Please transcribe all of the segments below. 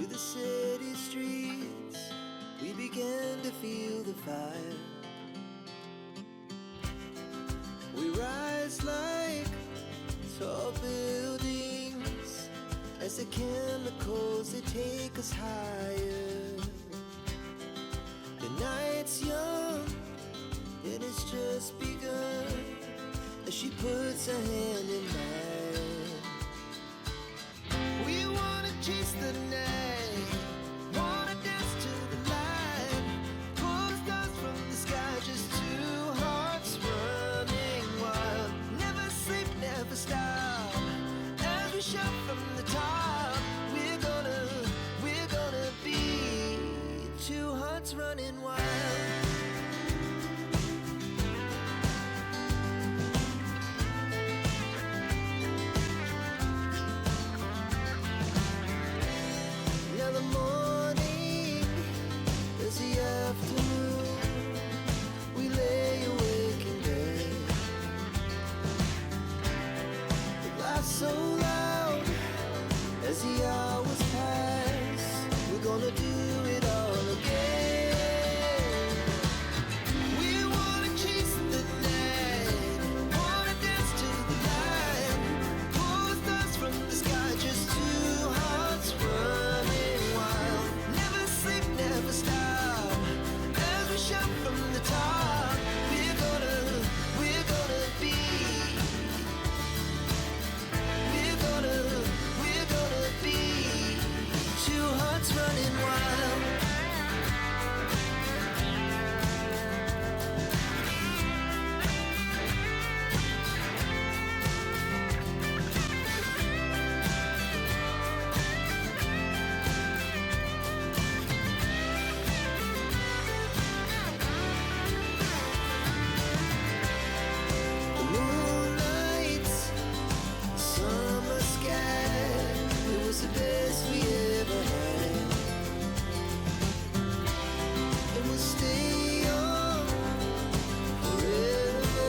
to the city streets, we began to feel the fire. We rise like tall buildings as the chemicals, they take us higher. The night's young and it's just begun as she puts her hand in mine. We wanna chase the night, wanna dance to the light, pull the stars from the sky, just two hearts running wild. Never sleep, never stop, as we shout from the top. We're gonna be two hearts running wild. Now the morning is the afternoon, we lay awake in bed. The laughs so loud as the hours pass, we're gonna do it all again. We wanna chase the night, wanna dance to the light, pull the stars from the sky, just two hearts running wild. Never sleep, never stop, as we shout from the top. We're gonna be, we're gonna be two hearts running wild. The moonlight, summer sky, it was the best we ever had. And we'll stay on forever,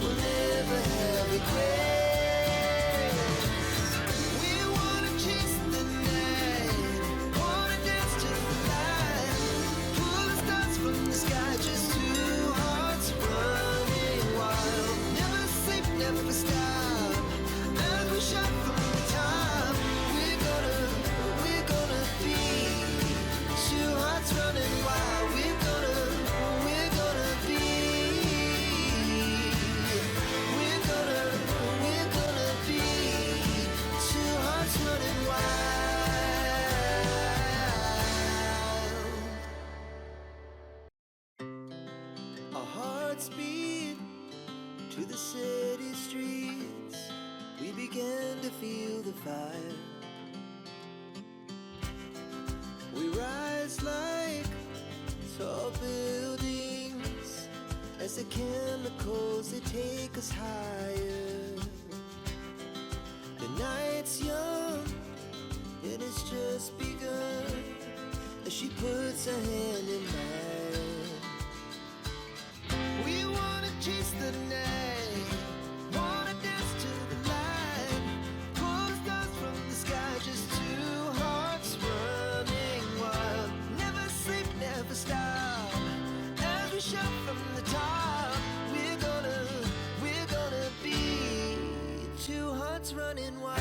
we'll never have regrets. We wanna chase the night, wanna dance to the light, pull the stars from the sky, just two hearts running wild. Never sleep, never stop, as we shout from the top. We're gonna be two hearts running wild. We're gonna be, we're gonna be two hearts running wild. Our hearts beat to the city streets, we began to feel the fire. We rise like tall buildings as the chemicals, they take us higher. The night's young and it's just begun as she puts her hand in mine. We wanna chase the night, wanna dance to the light, pull the stars from the sky, just two hearts running wild. Never sleep, never stop, as we shout from the top. We're gonna be two hearts running wild.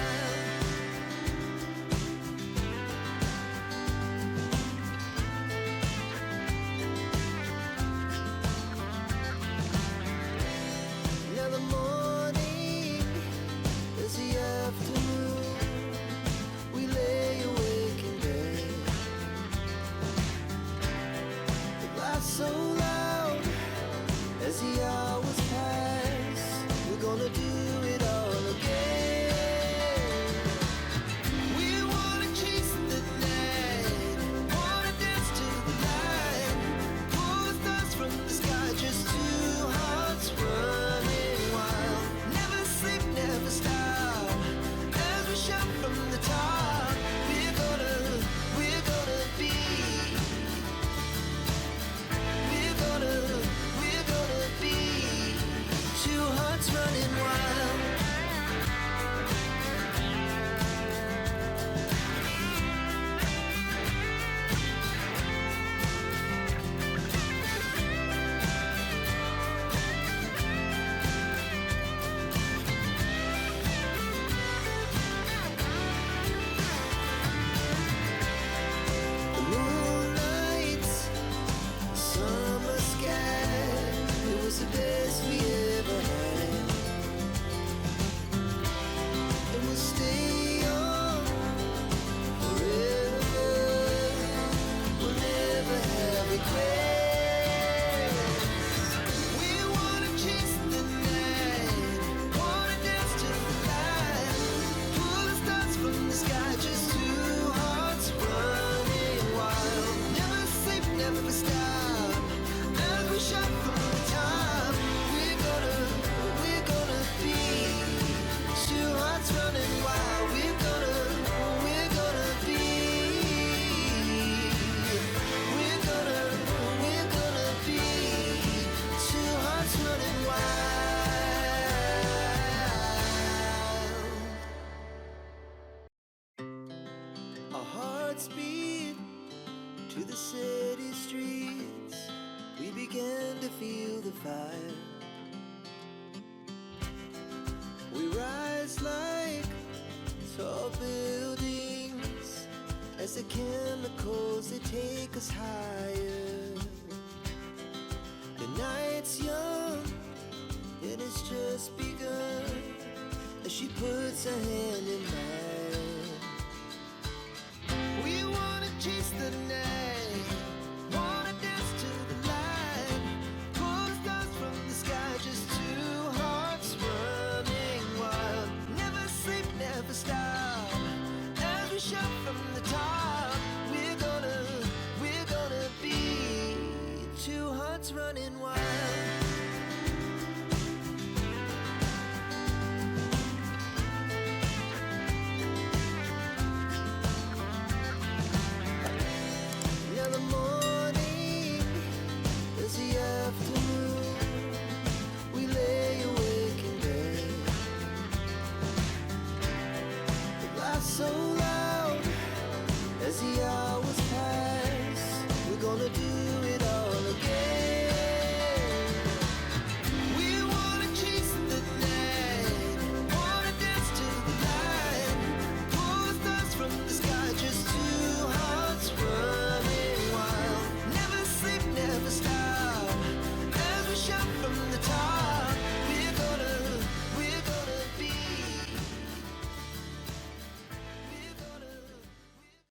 hearts beat to the city streets. We began to feel the fire. We rise like tall buildings as the chemicals, they take us higher. The night's young and it's just begun as she puts her hand in mine.